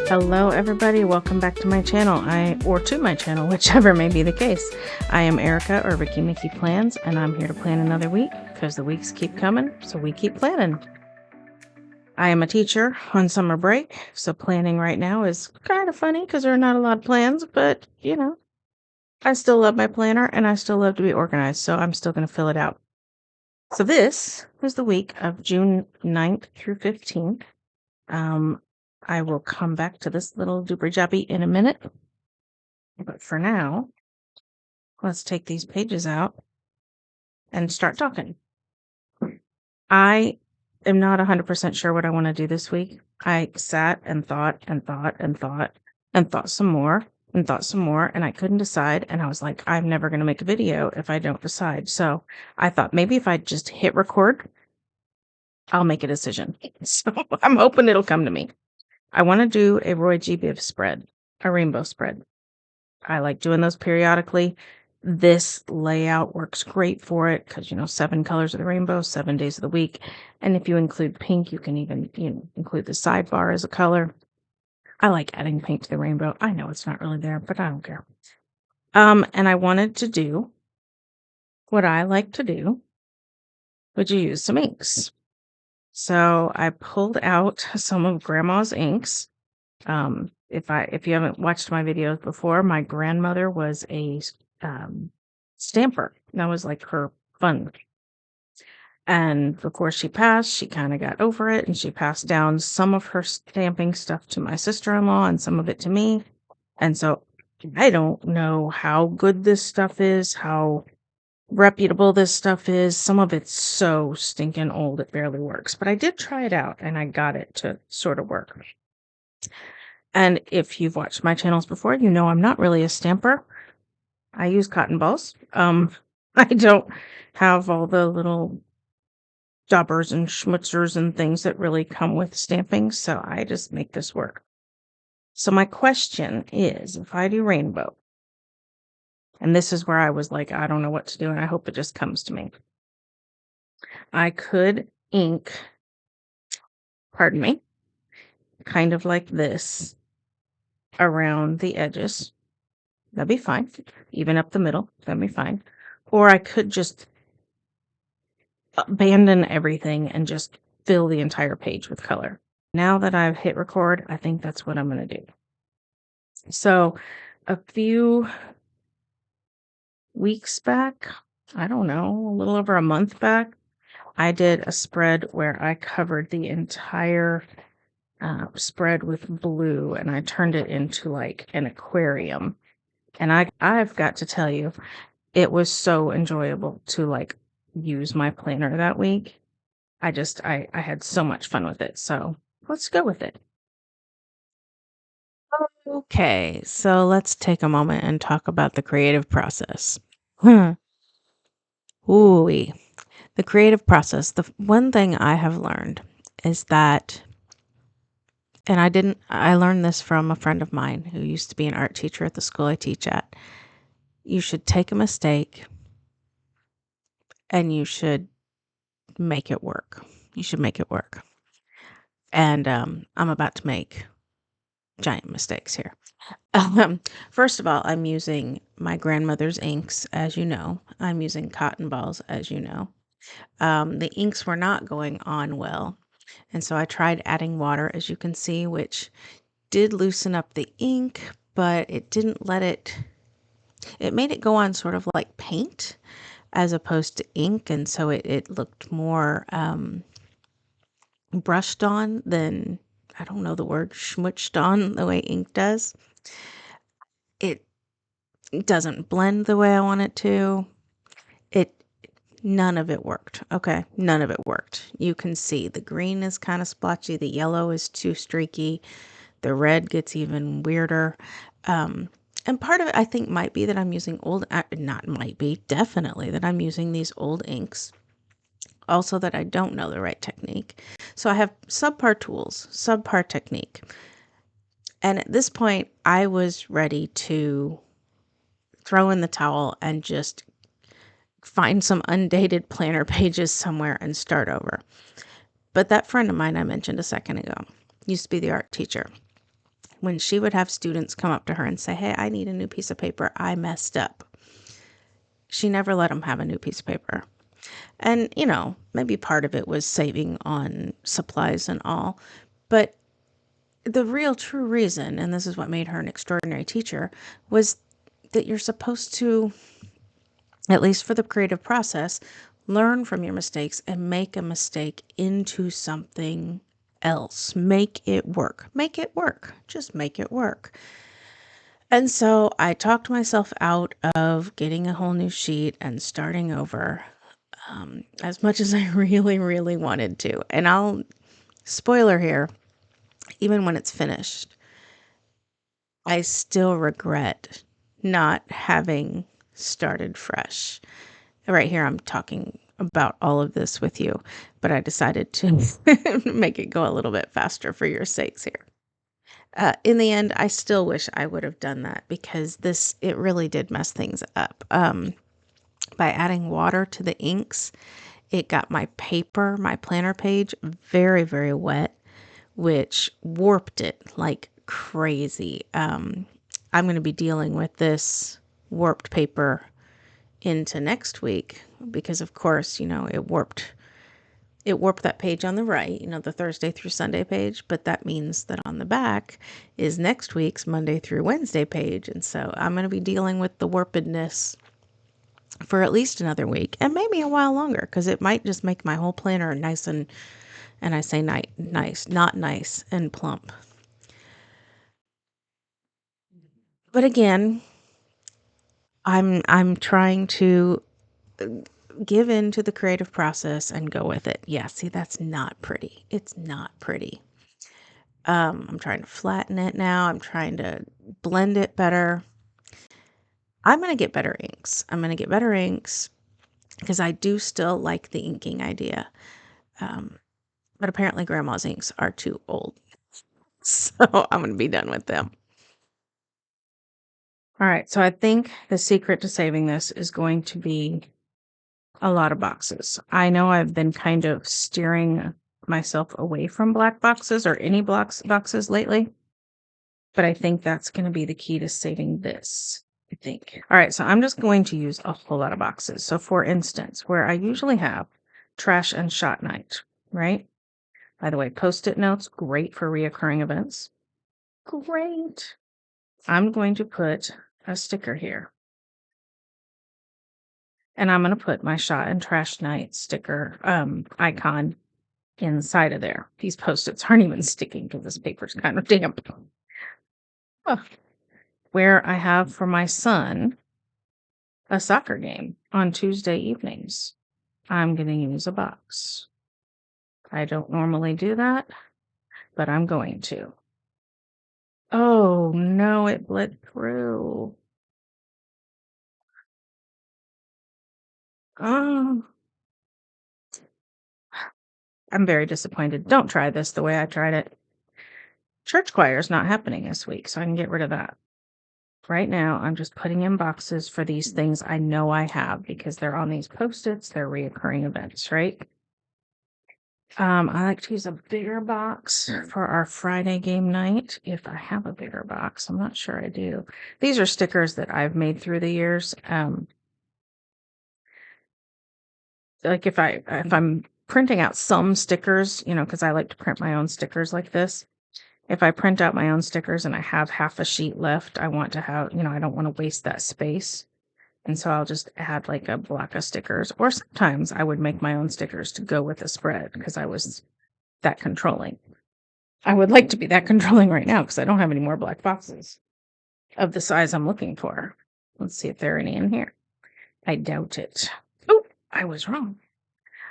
Hello everybody, welcome back to my channel, or to my channel, whichever may be the case. I am Erica, or Ricky Mickey Plans, and I'm here to plan another week, because the weeks keep coming, so we keep planning. I am a teacher on summer break, so planning right now is kind of funny, because there are not a lot of plans, but, I still love my planner, and I still love to be organized, so I'm still going to fill it out. So this is the week of June 9th through 15th. I will come back to this little doober jabby in a minute. But for now, let's take these pages out and start talking. I am not 100% sure what I want to do this week. I sat and thought and thought and thought and thought some more and thought some more, and I couldn't decide. And I was like, I'm never going to make a video if I don't decide. So I thought maybe if I just hit record, I'll make a decision. So I'm hoping it'll come to me. I want to do a Roy G. Biv spread, a rainbow spread. I like doing those periodically. This layout works great for it because, 7 colors of the rainbow, 7 days of the week. And if you include pink, you can even, include the sidebar as a color. I like adding pink to the rainbow. I know it's not really there, but I don't care. And I wanted to do what I like to do, which is use some inks. So I pulled out some of Grandma's inks. If you haven't watched my videos before, my grandmother was a stamper. That was like her fun. And before she passed, she kind of got over it, and she passed down some of her stamping stuff to my sister-in-law and some of it to me. And so I don't know how good this stuff is, how reputable this stuff is. Some of it's so stinking old it barely works, but I did try it out and I got it to sort of work. And if you've watched my channels before, you know I'm not really a stamper. I use cotton balls. I don't have all the little daubers and schmutzers and things that really come with stamping, so I just make this work. So my question is, if I do rainbow, and this is where I was like, I don't know what to do, and I hope it just comes to me. I could ink, pardon me, kind of like this around the edges. That'd be fine. Even up the middle, that'd be fine. Or I could just abandon everything and just fill the entire page with color. Now that I've hit record, I think that's what I'm going to do. So a few weeks back, I don't know, a little over a month back, I did a spread where I covered the entire spread with blue, and I turned it into like an aquarium. And I've got to tell you, it was so enjoyable to like use my planner that week. I had so much fun with it. So let's go with it. Okay, so let's take a moment and talk about the creative process. Ooh-wee. The creative process. The one thing I have learned is that, and I learned this from a friend of mine who used to be an art teacher at the school I teach at. You should take a mistake and you should make it work. You should make it work. And I'm about to make giant mistakes here. First of all, I'm using my grandmother's inks, as you know. I'm using cotton balls, as you know. The inks were not going on well, and so I tried adding water, as you can see, which did loosen up the ink, but it didn't let it made it go on sort of like paint as opposed to ink, and so it looked more brushed on than, I don't know the word, schmutched on the way ink does. It doesn't blend the way I want it to. None of it worked. Okay, none of it worked. You can see the green is kind of splotchy, the yellow is too streaky, the red gets even weirder. And part of it, I think, might be that I'm using definitely that I'm using these old inks. Also that I don't know the right technique. So I have subpar tools, subpar technique. And at this point, I was ready to throw in the towel and just find some undated planner pages somewhere and start over. But that friend of mine I mentioned a second ago used to be the art teacher. when she would have students come up to her and say, "Hey, I need a new piece of paper. I messed up." She never let them have a new piece of paper. And, maybe part of it was saving on supplies and all. But the real true reason, and this is what made her an extraordinary teacher, was that you're supposed to, at least for the creative process, learn from your mistakes and make a mistake into something else. Make it work. Make it work. Just make it work. And so I talked myself out of getting a whole new sheet and starting over, as much as I really, really wanted to. And I'll spoiler here, even when it's finished, I still regret not having started fresh. Right here, I'm talking about all of this with you, but I decided to make it go a little bit faster for your sakes here. In the end, I still wish I would have done that because it really did mess things up. By adding water to the inks, it got my planner page, very, very wet, which warped it like crazy. I'm going to be dealing with this warped paper into next week because, of course, it warped that page on the right, the Thursday through Sunday page, but that means that on the back is next week's Monday through Wednesday page. And so I'm going to be dealing with the warpedness for at least another week and maybe a while longer because it might just make my whole planner nice and I say nice, not nice and plump. But again, I'm trying to give in to the creative process and go with it. Yeah, see, that's not pretty. It's not pretty. I'm trying to flatten it now. I'm trying to blend it better. I'm going to get better inks. Because I do still like the inking idea. But apparently grandma's inks are too old. So I'm going to be done with them. All right. So I think the secret to saving this is going to be a lot of boxes. I know I've been kind of steering myself away from black boxes or any boxes lately, but I think that's going to be the key to saving this, I think. All right, so I'm just going to use a whole lot of boxes. So for instance, where I usually have trash and shot night, right? By the way, Post-it notes, great for reoccurring events. Great. I'm going to put a sticker here. And I'm going to put my shot and trash night sticker icon inside of there. These Post-its aren't even sticking because this paper's kind of damp. Oh. Where I have for my son a soccer game on Tuesday evenings, I'm going to use a box. I don't normally do that, but I'm going to. Oh, no, it bled through. Oh, I'm very disappointed. Don't try this the way I tried it. Church choir is not happening this week, so I can get rid of that. Right now, I'm just putting in boxes for these things I know I have because they're on these Post-its. They're reoccurring events, right? I like to use a bigger box for our Friday game night. If I have a bigger box, I'm not sure I do. These are stickers that I've made through the years. Like if I'm printing out some stickers, because I like to print my own stickers like this. If I print out my own stickers and I have half a sheet left, I want to have, I don't want to waste that space. And so I'll just add like a block of stickers. Or sometimes I would make my own stickers to go with the spread because I was that controlling. I would like to be that controlling right now because I don't have any more black boxes of the size I'm looking for. Let's see if there are any in here. I doubt it. Oh, I was wrong.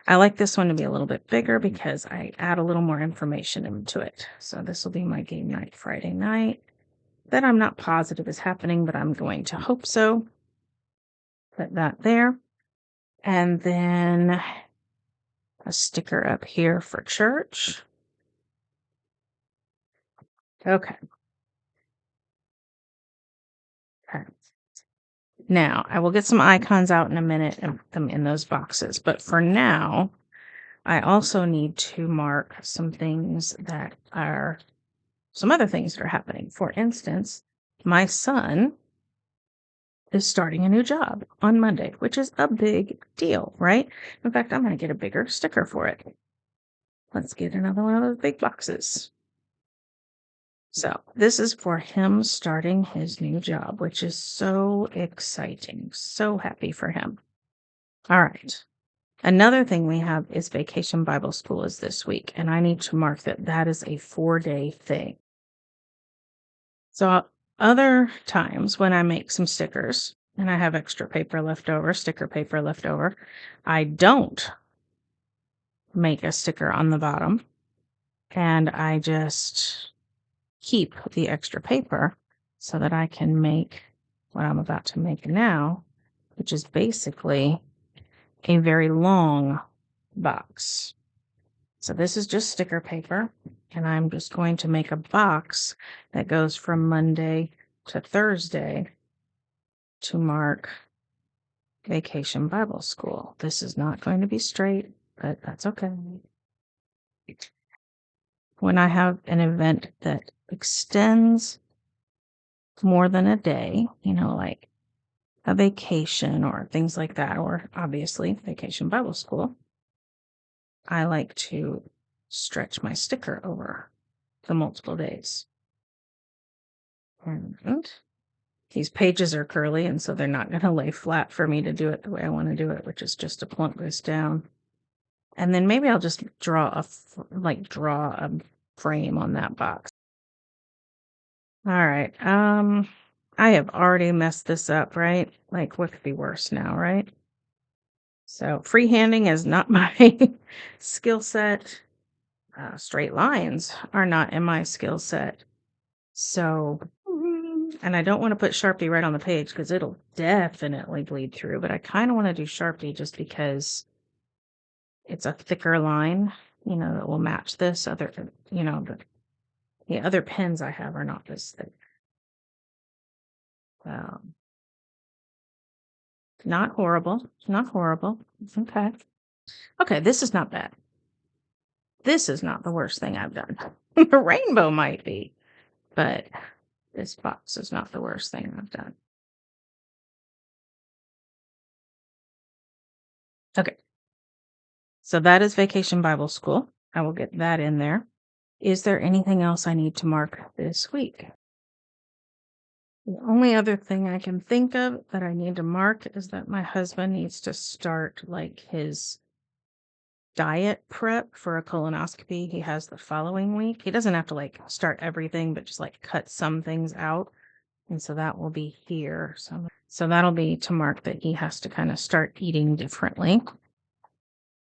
I like this one to be a little bit bigger because I add a little more information into it. So this will be my game night Friday night. That I'm not positive is happening, but I'm going to hope so. Put that there. And then a sticker up here for church. Okay. Now, I will get some icons out in a minute and put them in those boxes. But for now, I also need to mark some things that are some other things that are happening. For instance, my son is starting a new job on Monday, which is a big deal, right? In fact, I'm going to get a bigger sticker for it. Let's get another one of those big boxes. So this is for him starting his new job, which is so exciting. So happy for him. All right. Another thing we have is Vacation Bible School is this week, and I need to mark that that is a 4-day thing. So other times when I make some stickers and I have extra paper left over, sticker paper left over, I don't make a sticker on the bottom, and I just keep the extra paper so that I can make what I'm about to make now, which is basically a very long box. So this is just sticker paper, and I'm just going to make a box that goes from Monday to Thursday to mark Vacation Bible School. This is not going to be straight, but that's okay. When I have an event that extends more than a day, like a vacation or things like that, or obviously Vacation Bible School, I like to stretch my sticker over the multiple days. And these pages are curly, and so they're not going to lay flat for me to do it the way I want to do it, which is just to plunk this down. And then maybe I'll just draw a frame on that box. All right. I have already messed this up, right? Like, what could be worse now, right? So freehanding is not my skill set. Straight lines are not in my skill set. So, and I don't want to put Sharpie right on the page because it'll definitely bleed through, but I kind of want to do Sharpie just because it's a thicker line, that will match this the other pens I have are not this thick. Not horrible. Not horrible. Okay. Okay, this is not bad. This is not the worst thing I've done. The rainbow might be, but this box is not the worst thing I've done. Okay. So that is Vacation Bible School. I will get that in there. Is there anything else I need to mark this week? The only other thing I can think of that I need to mark is that my husband needs to start like his diet prep for a colonoscopy he has the following week. He doesn't have to like start everything, but just like cut some things out. And so that will be here. So that'll be to mark that he has to kind of start eating differently.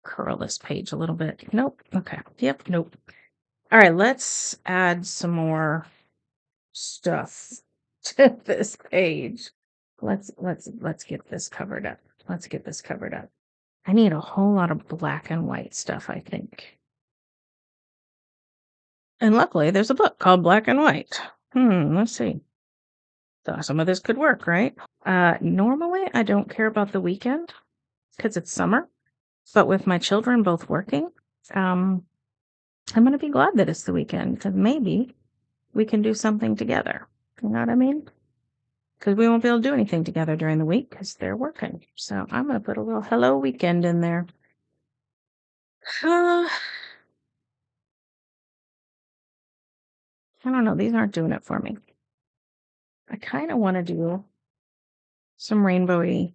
Curl this page a little bit. Nope. Okay. Yep. Nope. All right. Let's add some more stuff to this page. Let's get this covered up. Let's get this covered up. I need a whole lot of black and white stuff, I think. And luckily, there's a book called Black and White. Let's see. So some of this could work, right? Normally, I don't care about the weekend because it's summer. But with my children both working, I'm going to be glad that it's the weekend because maybe we can do something together. You know what I mean? Because we won't be able to do anything together during the week because they're working. So I'm going to put a little hello weekend in there. I don't know. These aren't doing it for me. I kind of want to do some rainbowy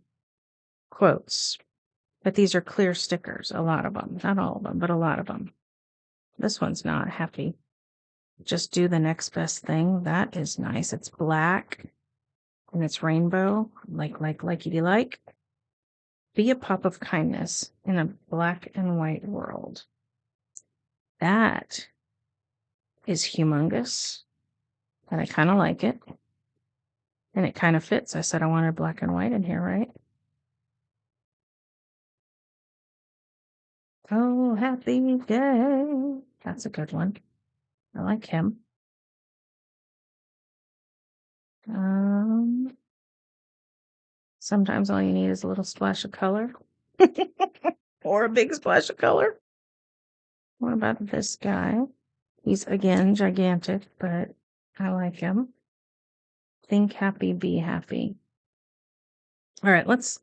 quotes, but these are clear stickers. A lot of them. Not all of them, but a lot of them. This one's not happy. Just do the next best thing. That is nice. It's black and it's rainbow. Likey like. Be a pop of kindness in a black and white world. That is humongous. And I kind of like it. And it kind of fits. I said I wanted black and white in here, right? Oh, happy day. That's a good one. I like him. Sometimes all you need is a little splash of color. Or a big splash of color. What about this guy? He's again gigantic, but I like him. Think happy, be happy. All right, let's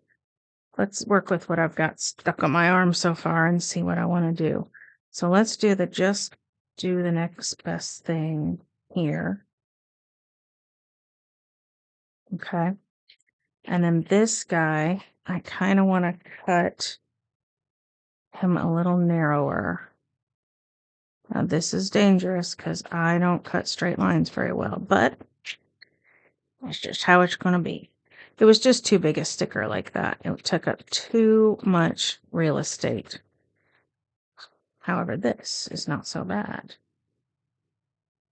work with what I've got stuck on my arm so far and see what I want to do. So let's do just do the next best thing here. Okay. And then this guy, I kind of want to cut him a little narrower. Now this is dangerous because I don't cut straight lines very well, but that's just how it's going to be. It was just too big a sticker like that. It took up too much real estate. However, this is not so bad.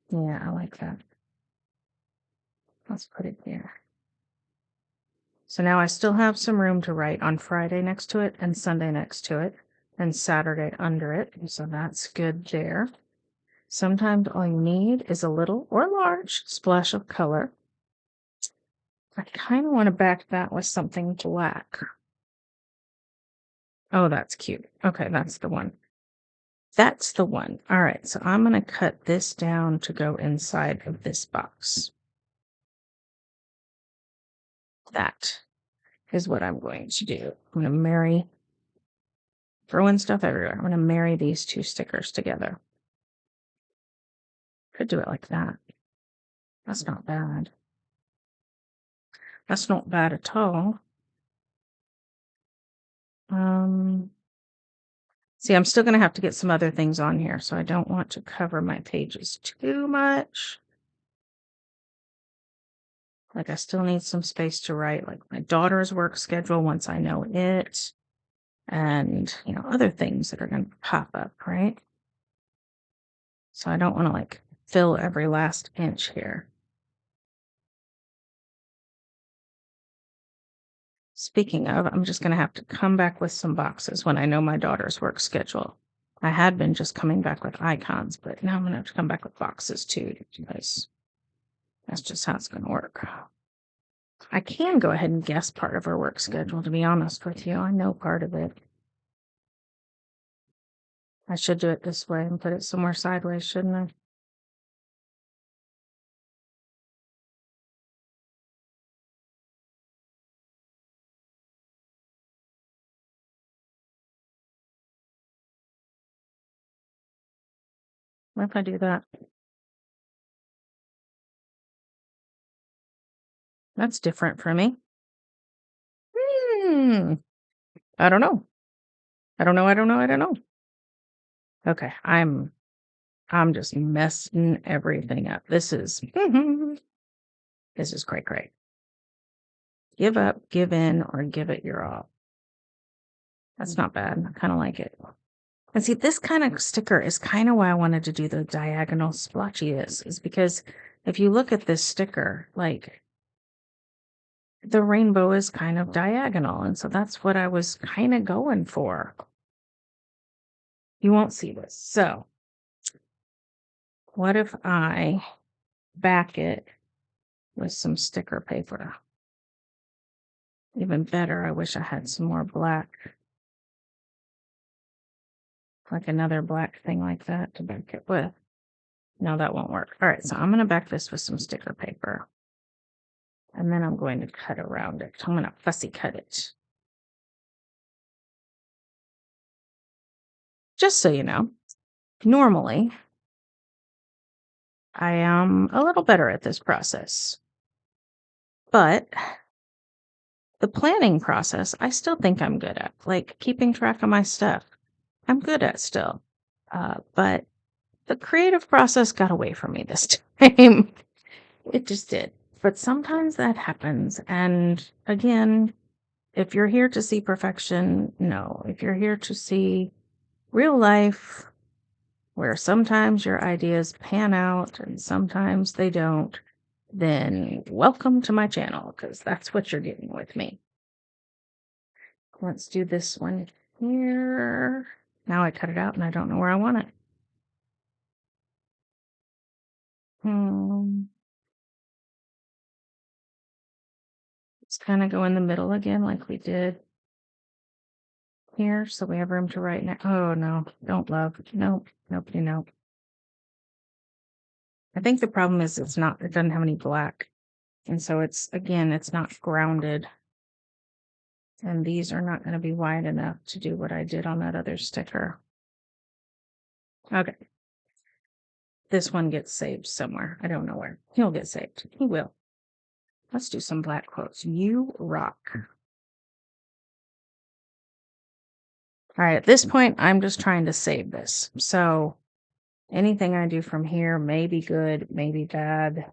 Yeah, I like that. Let's put it here. So now I still have some room to write on Friday next to it and Sunday next to it and Saturday under it. So that's good there. Sometimes all you need is a little or large splash of color. I kind of want to back that with something black. Oh, that's cute. Okay, that's the one. That's the one. All right, so I'm going to cut this down to go inside of this box. That is what I'm going to do. I'm going to throwing stuff everywhere. I'm going to marry these two stickers together. Could do it like that. That's not bad. That's not bad at all. See, I'm still going to have to get some other things on here, so I don't want to cover my pages too much. Like, I still need some space to write, like my daughter's work schedule once I know it, and, other things that are going to pop up, right? So I don't want to, like, fill every last inch here. Speaking of, I'm just going to have to come back with some boxes when I know my daughter's work schedule. I had been just coming back with icons, but now I'm going to have to come back with boxes too, because that's just how it's going to work. I can go ahead and guess part of her work schedule, to be honest with you. I know part of it. I should do it this way and put it somewhere sideways, shouldn't I? What if I do that? That's different for me. I don't know. I don't know. Okay, I'm just messing everything up. This is cray. Give up, give in, or give it your all. That's not bad. I kind of like it. And see, this kind of sticker is kind of why I wanted to do the diagonal splotchy is because if you look at this sticker, like the rainbow is kind of diagonal. And so that's what I was kind of going for. You won't see this. So what if I back it with some sticker paper? Even better, I wish I had some more black. Like another black thing like that to back it with. No, that won't work. All right, so I'm going to back this with some sticker paper. And then I'm going to cut around it. I'm going to fussy cut it. Just so you know, normally I am a little better at this process. But the planning process, I still think I'm good at. Like keeping track of my stuff, I'm good at still. But the creative process got away from me this time. It just did. But sometimes that happens. And again, if you're here to see perfection, no. If you're here to see real life, where sometimes your ideas pan out and sometimes they don't, then welcome to my channel, because that's what you're getting with me. Let's do this one here. Now I cut it out and I don't know where I want it. Let's kind of go in the middle again like we did here, so we have room to write now. Oh no, don't love. Nope. Nobody, nope. I think the problem is it doesn't have any black. And so it's not grounded. And these are not going to be wide enough to do what I did on that other sticker. Okay. This one gets saved somewhere. I don't know where. He'll get saved. He will. Let's do some black quotes. You rock. All right. At this point, I'm just trying to save this. So anything I do from here may be good, may be bad.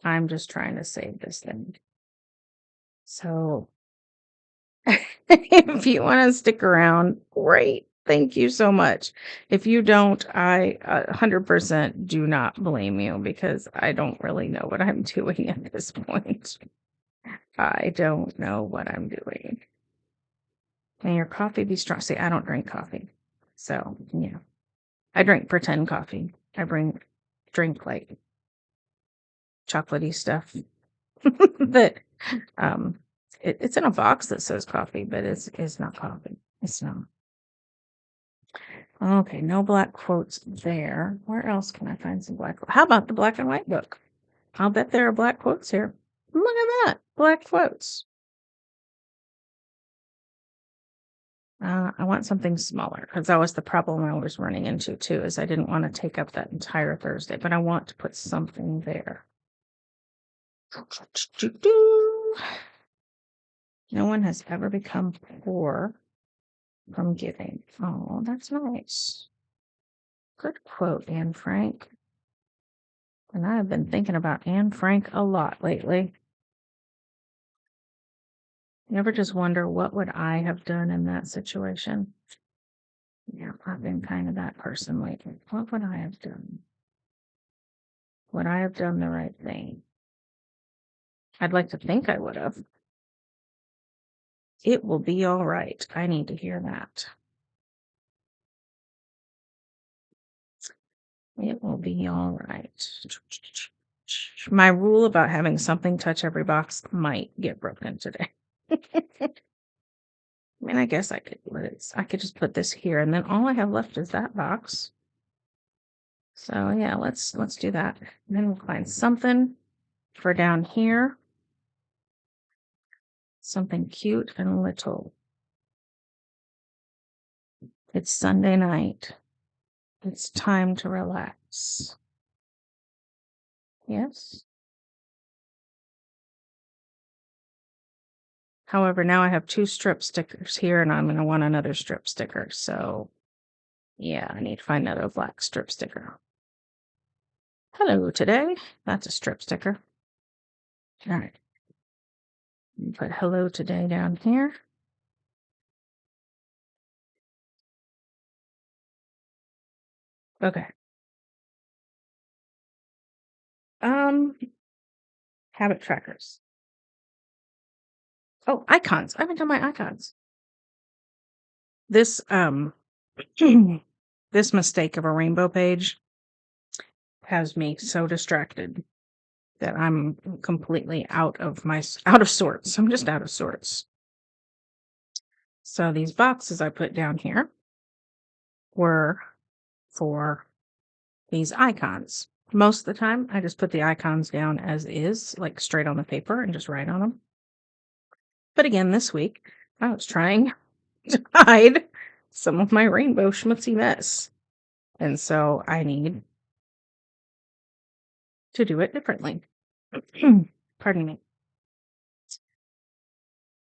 I'm just trying to save this thing. So if you want to stick around, great. Thank you so much. If you don't, I 100% do not blame you because I don't really know what I'm doing at this point. I don't know what I'm doing. May your coffee be strong. See, I don't drink coffee. So, yeah. I drink pretend coffee. I drink like chocolatey stuff that it's in a box that says coffee, but it's not coffee. It's not. Okay, no black quotes there. Where else can I find some black? How about the black and white book? I'll bet there are black quotes here. Look at that, black quotes. I want something smaller because that was the problem I was running into too, is I didn't want to take up that entire Thursday, but I want to put something there. No one has ever become poor from giving. Oh, that's nice. Good quote, Anne Frank. And I've been thinking about Anne Frank a lot lately. You ever just wonder what would I have done in that situation? Yeah, I've been kind of that person lately. What would I have done? Would I have done the right thing? I'd like to think I would have. It will be all right. I need to hear that. It will be all right. My rule about having something touch every box might get broken today. I mean, I guess I could just put this here, and then all I have left is that box. So yeah, let's do that. And then we'll find something for down here. Something cute and little. It's Sunday night. It's time to relax. Yes. However, now I have 2 strip stickers here, and I'm going to want another strip sticker. So yeah, I need to find another black strip sticker. Hello today. That's a strip sticker. All right. Put hello today down here. Okay. Habit trackers. Oh, icons. I haven't done my icons. This this mistake of a rainbow page has me so distracted that I'm completely out of sorts. I'm just out of sorts. So these boxes I put down here were for these icons. Most of the time, I just put the icons down as is, like straight on the paper, and just write on them. But again, this week, I was trying to hide some of my rainbow schmutzy mess. And so I need to do it differently. Pardon me.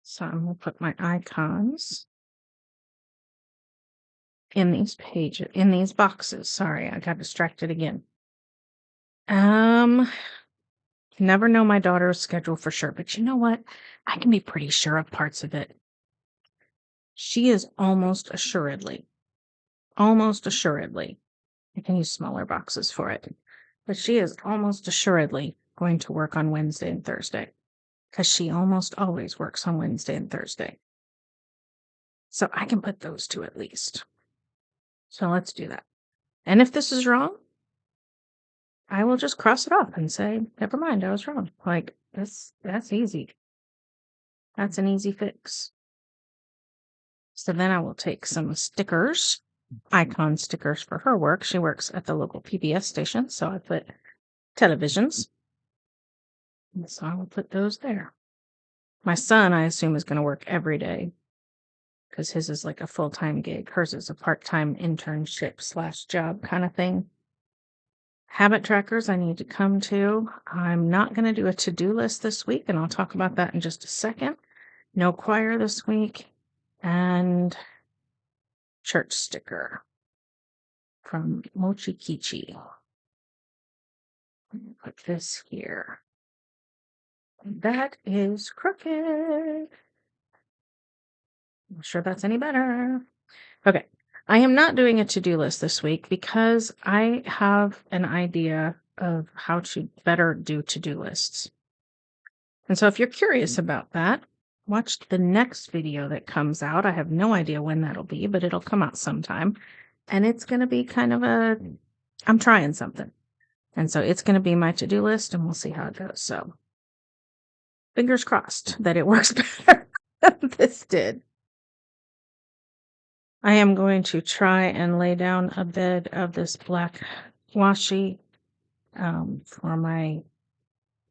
So I'm going to put my icons in these pages, in these boxes. Sorry, I got distracted again. Never know my daughter's schedule for sure, but you know what? I can be pretty sure of parts of it. She is almost assuredly, I can use smaller boxes for it, but she is almost assuredly going to work on Wednesday and Thursday, because she almost always works on Wednesday and Thursday. So I can put those 2 at least. So let's do that. And if this is wrong, I will just cross it off and say, never mind, I was wrong. Like, that's easy. That's an easy fix. So then I will take some stickers icon stickers for her work. She works at the local PBS station, so I put televisions. And so I will put those there. My son, I assume, is going to work every day because his is like a full-time gig. Hers is a part-time internship / job kind of thing. Habit trackers I need to come to. I'm not going to do a to-do list this week, and I'll talk about that in just a second. No choir this week. And church sticker from Mochi Kichi. Put this here. That is crooked. I'm sure that's any better. Okay. I am not doing a to-do list this week because I have an idea of how to better do to-do lists. And so if you're curious about that, watch the next video that comes out. I have no idea when that'll be, but it'll come out sometime. And it's going to be kind of I'm trying something. And so it's going to be my to-do list, and we'll see how it goes. So fingers crossed that it works better than this did. I am going to try and lay down a bed of this black washi for my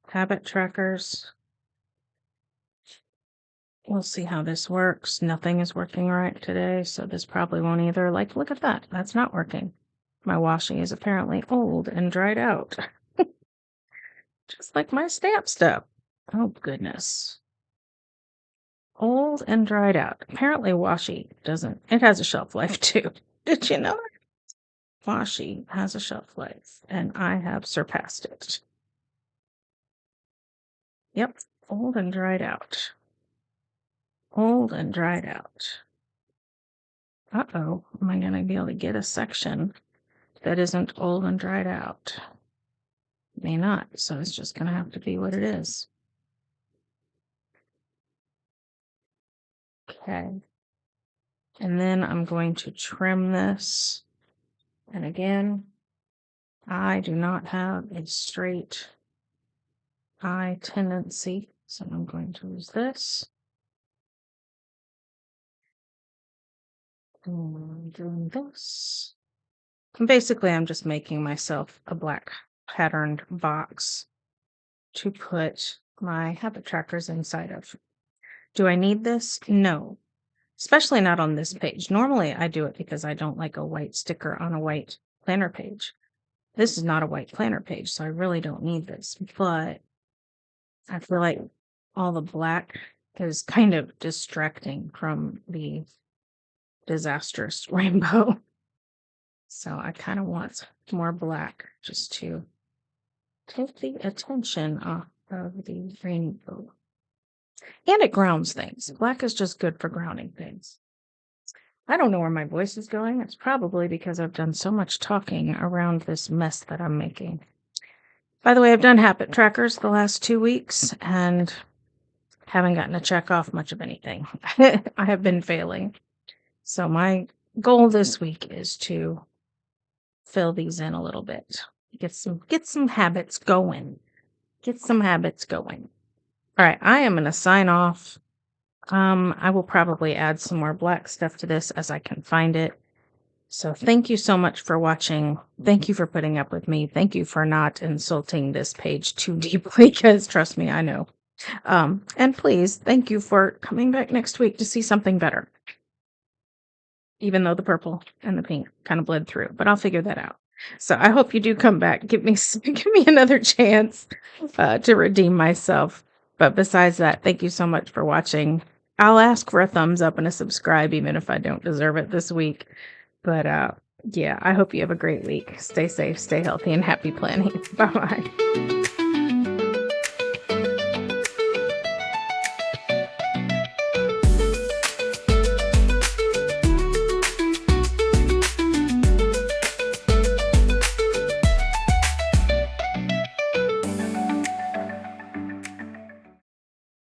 habit trackers. We'll see how this works. Nothing is working right today, so this probably won't either. Like, look at that. That's not working. My washi is apparently old and dried out. Just like my stamp stuff. Oh, goodness. Old and dried out. Apparently washi doesn't. It has a shelf life too. Did you know that? Washi has a shelf life, and I have surpassed it. Yep. Old and dried out. Old and dried out. Uh-oh. Am I going to be able to get a section that isn't old and dried out? May not. So it's just going to have to be what it is. Okay. And then I'm going to trim this. And again, I do not have a straight eye tendency, so I'm going to use this. And doing this. And basically, I'm just making myself a black patterned box to put my habit trackers inside of. Do I need this? No, especially not on this page. Normally, I do it because I don't like a white sticker on a white planner page. This is not a white planner page, so I really don't need this. But I feel like all the black is kind of distracting from the disastrous rainbow. So I kind of want more black just to take the attention off of the rainbow. And it grounds things. Black is just good for grounding things. I don't know where my voice is going. It's probably because I've done so much talking around this mess that I'm making. By the way, I've done habit trackers the last 2 weeks and haven't gotten to check off much of anything. I have been failing. So my goal this week is to fill these in a little bit. Get some habits going. Get some habits going. All right, I am going to sign off. I will probably add some more black stuff to this as I can find it. So thank you so much for watching. Thank you for putting up with me. Thank you for not insulting this page too deeply, because trust me, I know. And please, thank you for coming back next week to see something better. Even though the purple and the pink kind of bled through, but I'll figure that out. So I hope you do come back. Give me another chance to redeem myself. But besides that, thank you so much for watching. I'll ask for a thumbs up and a subscribe, even if I don't deserve it this week. But yeah, I hope you have a great week. Stay safe, stay healthy, and happy planning. Bye-bye.